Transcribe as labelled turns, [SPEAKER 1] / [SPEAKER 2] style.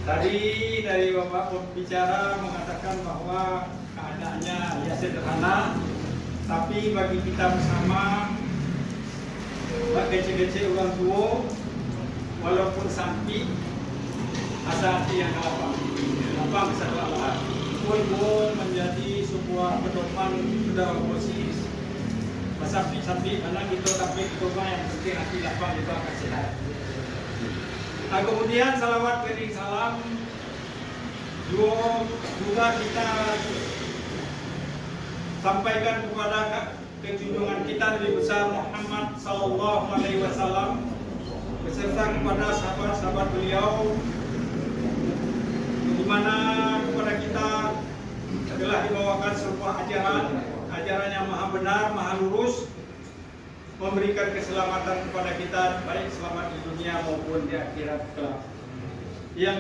[SPEAKER 1] Tadi dari Bapak pembicara mengatakan bahwa keadaannya ya sederhana, tapi bagi kita bersama, kecil-kecil orang tua, walaupun sampai asa hati yang lapang satu Allah, pun menjadi sebuah pedoman pedagogi. Sampai mana kita tapi pedoman yang penting hati lapang itu akan sehat. Nah, kemudian salawat beri salam juga kita sampaikan kepada kejunjungan kita Nabi besar Muhammad Sallallahu Alaihi Wasallam beserta kepada sahabat-sahabat beliau, di mana kepada kita telah dibawakan sebuah ajaran yang maha benar, maha lurus, memberikan keselamatan kepada kita baik selamat di dunia maupun di akhirat kelak. Yang